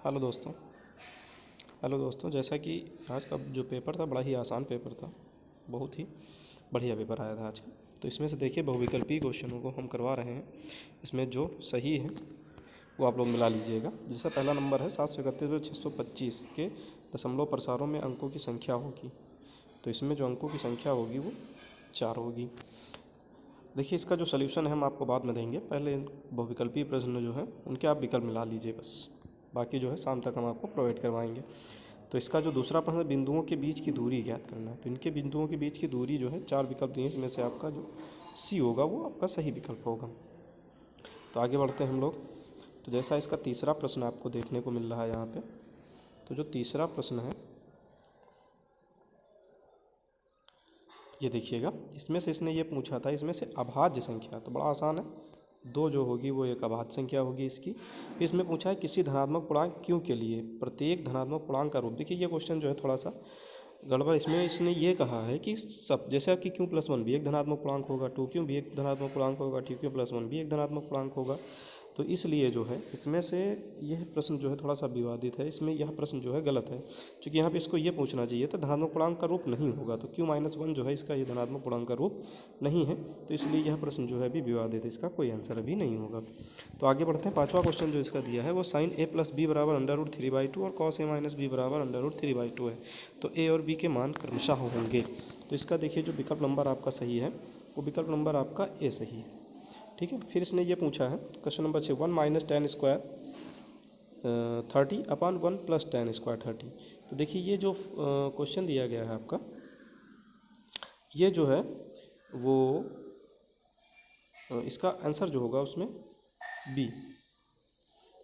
Hello दोस्तों। जैसा कि आज का जो पेपर था बड़ा ही आसान पेपर था, बहुत ही बढ़िया पेपर आया था आज का। तो इसमें से देखिए बहुविकल्पीय क्वेश्चनों को हम करवा रहे हैं। इसमें जो सही है वो आप लोग मिला लीजिएगा। जैसा पहला नंबर है 731/625 के दशमलव प्रसारों में अंकों की संख्या होगी, तो इसमें जो अंकों की संख्या होगी वो 4 होगी। देखिए इसका जो सल्यूशन है हम आपको बाद में देंगे, पहले बहुविकल्पीय प्रश्न जो है उनके आप विकल्प मिला लीजिए बस, बाकी जो है शाम तक हम आपको प्रोवाइड करवाएंगे। तो इसका जो दूसरा प्रश्न है बिंदुओं के बीच की दूरी ज्ञात करना है, तो इनके बिंदुओं के बीच की दूरी जो है 4 विकल्प दिए, इसमें से आपका जो सी होगा वो आपका सही विकल्प होगा। तो आगे बढ़ते हैं हम लोग। तो जैसा इसका तीसरा प्रश्न आपको देखने को मिल रहा है यहाँ पे, तो जो तीसरा प्रश्न है ये देखिएगा, इसमें से इसने ये पूछा था इसमें से अभाज्य संख्या, तो बड़ा आसान है, 2 जो होगी वो एक अभाज्य संख्या होगी इसकी। फिर इसमें पूछा है किसी धनात्मक पूर्णांक क्यों के लिए प्रत्येक धनात्मक पूर्णांक का रूप। देखिए ये क्वेश्चन जो है थोड़ा सा गड़बड़, इसमें इसने ये कहा है कि सब जैसा कि Q+1 भी एक धनात्मक पूर्णांक होगा, 2Q भी एक धनात्मक पूर्णांक होगा, TQ+1 भी एक धनात्मक पूर्णांक होगा। तो इसलिए जो है इसमें से यह प्रश्न जो है थोड़ा सा विवादित है, इसमें यह प्रश्न जो है गलत है, क्योंकि यहाँ पे इसको ये पूछना चाहिए था धनात्मक पूर्णांक का रूप नहीं होगा, तो Q-1 जो है इसका ये धनात्मक पूर्णांक का रूप नहीं है, तो इसलिए यह प्रश्न जो है अभी विवादित है, इसका कोई आंसर अभी नहीं होगा। तो आगे बढ़ते हैं। पाँचवा क्वेश्चन जो इसका दिया है वो sin a+b बराबर √3/2 और cos a-b बराबर √3/2 है, तो a और b के मान क्रमशः होंगे। तो इसका देखिए जो विकल्प नंबर आपका सही है वो विकल्प नंबर आपका ए सही है, ठीक है। फिर इसने ये पूछा है question number 6 1 - tan square 30/1 + tan square 30। तो देखिए ये जो क्वेश्चन दिया गया है आपका, ये जो है वो इसका आंसर जो होगा उसमें बी,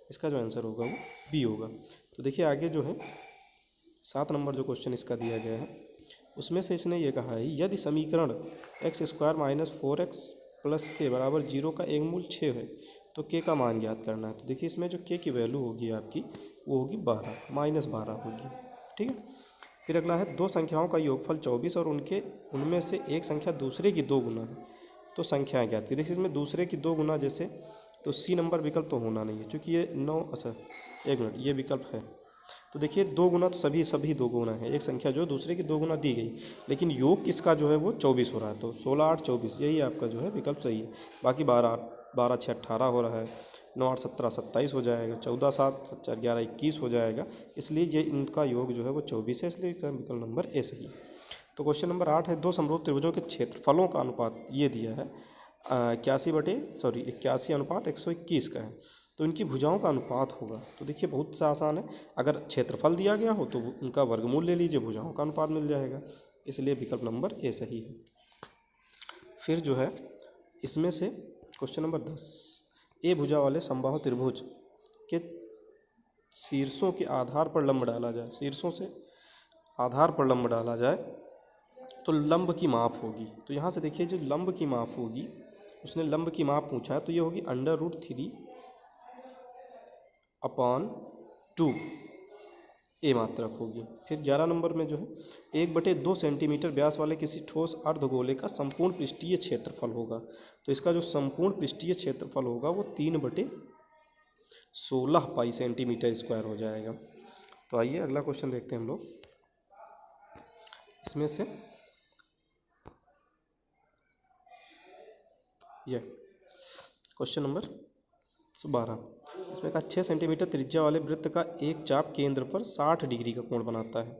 इसका जो आंसर होगा वो बी होगा। तो देखिए आगे जो है 7 नंबर जो क्वेश्चन इसका दिया गया है उसमें से इसने ये कहा है यदि समीकरण x² - 4x + k बराबर 0 का एक मूल 6 है तो k का मान ज्ञात करना है। तो देखिए इसमें जो k की वैल्यू होगी आपकी वो होगी 12 -12 होगी, ठीक है। फिर अगला है दो संख्याओं का योगफल 24 और उनमें से एक संख्या दूसरे की 2 गुना है, तो संख्याएं ज्ञात की। देखिए इसमें दूसरे की 2 गुना जैसे, तो सी नंबर विकल्प तो होना नहीं है क्योंकि ये 9 अच्छा 1 मिनट ये विकल्प है। तो देखिए 2 गुना तो सभी 2 गुना है, एक संख्या जो दूसरे की 2 गुना दी गई, लेकिन योग किसका जो है वो 24 हो रहा है, तो 16 8 24 यही आपका जो है विकल्प सही है। बाकी 12 6 18 हो रहा है, 9 8 17 27 हो जाएगा, 14 7 4 11 21 हो जाएगा, इसलिए ये इनका योग जो है वो 24 है, इसलिए इसका विकल्प नंबर ए सही है। तो क्वेश्चन नंबर 8 है दो समरूप त्रिभुजों के क्षेत्रफलों का अनुपात ये दिया है 81/121 का है, तो इनकी भुजाओं का अनुपात होगा। तो देखिए बहुत सा आसान है, अगर क्षेत्रफल दिया गया हो तो उनका वर्गमूल ले लीजिए, भुजाओं का अनुपात मिल जाएगा, इसलिए विकल्प नंबर ए सही है। फिर जो है इसमें से क्वेश्चन नंबर 10 ए भुजा वाले समबाहु त्रिभुज के शीर्षों के आधार पर लंब डाला जाए, शीर्षों से आधार पर लंब डाला जाए तो लंब की माप होगी। तो यहाँ से देखिए जो लंब की माप होगी, उसने लंब की माप पूछा है, तो ये होगी √3/2 ए मात्रक होगी। फिर 11 नंबर में जो है 1/2 सेंटीमीटर व्यास वाले किसी ठोस अर्धगोले का संपूर्ण पृष्ठीय क्षेत्रफल होगा, तो इसका जो संपूर्ण पृष्ठीय क्षेत्रफल होगा वो 3/16 पाई सेंटीमीटर स्क्वायर हो जाएगा। तो आइए अगला क्वेश्चन देखते हैं हम लोग। इसमें से यह क्वेश्चन नंबर 12, इसमें कहा 6 सेंटीमीटर त्रिज्या वाले वृत्त का एक चाप केंद्र पर 60 डिग्री का कोण बनाता है,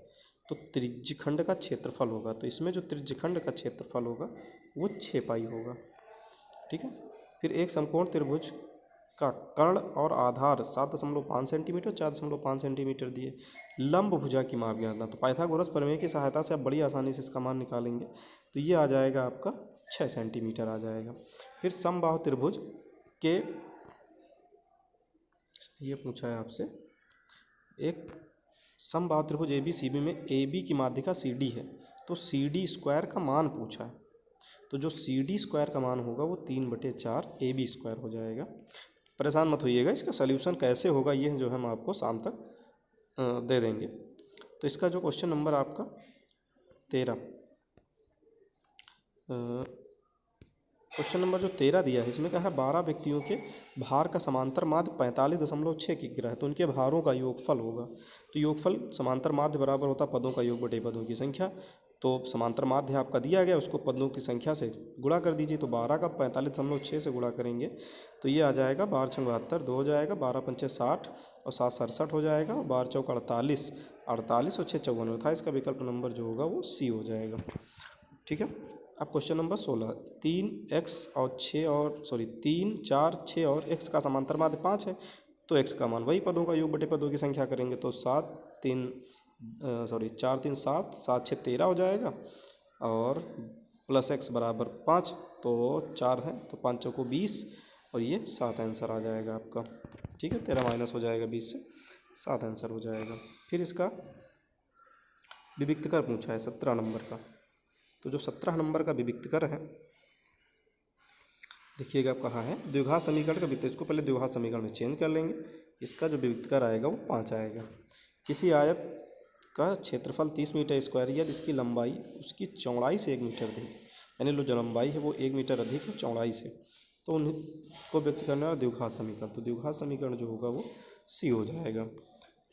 तो त्रिज्यखंड का क्षेत्रफल होगा, तो इसमें जो त्रिज्यखंड का क्षेत्रफल होगा वो 6 पाई होगा, ठीक है। फिर एक समकोण त्रिभुज का कर्ण और आधार 7.5 सेंटीमीटर 4.5 सेंटीमीटर दिए, लंब भुजा की माप ज्ञात करना, तो पाइथागोरस प्रमेय की सहायता से आप बड़ी आसानी से इसका मान निकालेंगे, तो ये आ जाएगा आपका 6 सेंटीमीटर आ जाएगा। फिर समबाहु त्रिभुज के ये पूछा है आपसे एक समबाहु त्रिभुज ABCB में AB की माध्यिका CD है, तो CD² का मान पूछा है, तो जो CD² का मान होगा वो 3/4 AB² हो जाएगा। परेशान मत होइएगा, इसका सल्यूशन कैसे होगा ये जो है हम आपको शाम तक दे देंगे। तो इसका जो क्वेश्चन नंबर आपका 13 क्वेश्चन नंबर जो 13 दिया है इसमें कहा है 12 व्यक्तियों के भार का समांतर माध्य 45.6 किग्रा है, तो उनके भारों का योगफल होगा। तो योगफल समांतर माध्य बराबर होता है पदों का योग बटे पदों की संख्या। तो समांतर माध्य आपका दिया गया, उसको पदों की संख्या से गुणा कर दीजिए। तो 12 का 45.6 से गुणा करेंगे तो ये आ जाएगा 12 छंग 72, 2 हो जाएगा, 12 पंचे 60 और 7 67 हो जाएगा, 12 चौक 48, 48 और 6 54 था। इसका विकल्प नंबर जो होगा वो सी हो जाएगा। ठीक है। अब क्वेश्चन नंबर 16, 3x और 6 और 3 4 6 और x का समांतर माध्य 5 है। तो x का मान वही पदों का योग बटे पदों की संख्या करेंगे। तो 4 3 7, 7 6 13 हो जाएगा और प्लस x बराबर 5, तो 4 है तो 5 चौको 20 और ये 7 आंसर आ जाएगा आपका। ठीक है, 13 माइनस हो जाएगा 20 से, 7 आंसर हो जाएगा। फिर इसका विविक्तकर पूछा है 17 नंबर का। तो जो 17 नंबर का विविक्तकर है, देखिएगा आप कहाँ है, द्विघात समीकरण का विविक्तकर। इसको पहले द्विघात समीकरण में चेंज कर लेंगे। इसका जो विविक्तकर आएगा वो 5 आएगा। किसी आयत का क्षेत्रफल 30 मीटर स्क्वायर या जिसकी लंबाई उसकी चौड़ाई से 1 मीटर अधिक, यानी जो लंबाई है वो 1 मीटर अधिक है चौड़ाई से, तो उन्हें को व्यक्त करने वाला द्विघात समीकरण। तो द्विघात समीकरण जो होगा वो सी हो जाएगा।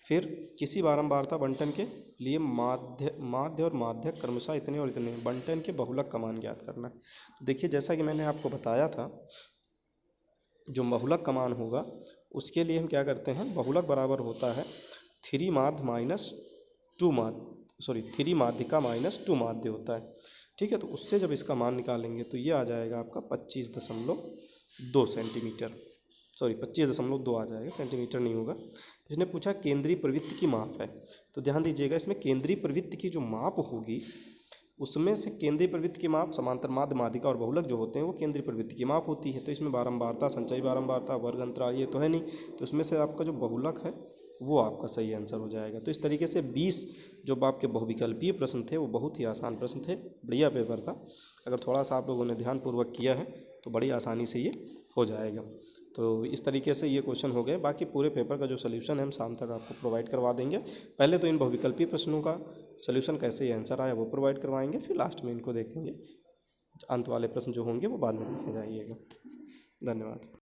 फिर किसी बारंबारता बंटन के लिए माध्य और माध्यक क्रमशः इतने और इतने, बंटन के बहुलक का मान ज्ञात करना है। तो देखिए जैसा कि मैंने आपको बताया था, जो बहुलक का मान होगा उसके लिए हम क्या करते हैं, बहुलक बराबर होता है 3 माध्य माइनस 2 माध्य, 3 माध्यिका माइनस 2 माध्य होता है। ठीक है, तो उससे जब इसका मान निकालेंगे तो ये आ जाएगा आपका 25.2 सेंटीमीटर, 25.2 आ जाएगा, सेंटीमीटर नहीं होगा। इसने पूछा केंद्रीय प्रवृत्ति की माप है। तो ध्यान दीजिएगा, इसमें केंद्रीय प्रवृत्ति की जो माप होगी उसमें से केंद्रीय प्रवृत्ति की माप समांतर माध्य माध्यिका और बहुलक जो होते हैं वो केंद्रीय प्रवृत्ति की माप होती है। तो इसमें बारंबारता, संचयी बारंबारता, वर्ग अंतराल ये तो है नहीं, तो इसमें से आपका जो बहुलक है वो आपका सही आंसर हो जाएगा। तो इस तरीके से 20 जो आपके बहुविकल्पीय प्रश्न थे वो बहुत ही आसान प्रश्न थे, बढ़िया पेपर था। अगर थोड़ा सा आप लोगों ने ध्यानपूर्वक किया है तो बड़ी आसानी से ये हो जाएगा। तो इस तरीके से ये क्वेश्चन हो गए। बाकी पूरे पेपर का जो सोल्यूशन है हम शाम तक आपको प्रोवाइड करवा देंगे। पहले तो इन बहुविकल्पीय प्रश्नों का सोल्यूशन कैसे ये आंसर आया वो प्रोवाइड करवाएंगे, फिर लास्ट में इनको देखेंगे। अंत वाले प्रश्न जो होंगे वो बाद में देखे जाइएगा। धन्यवाद।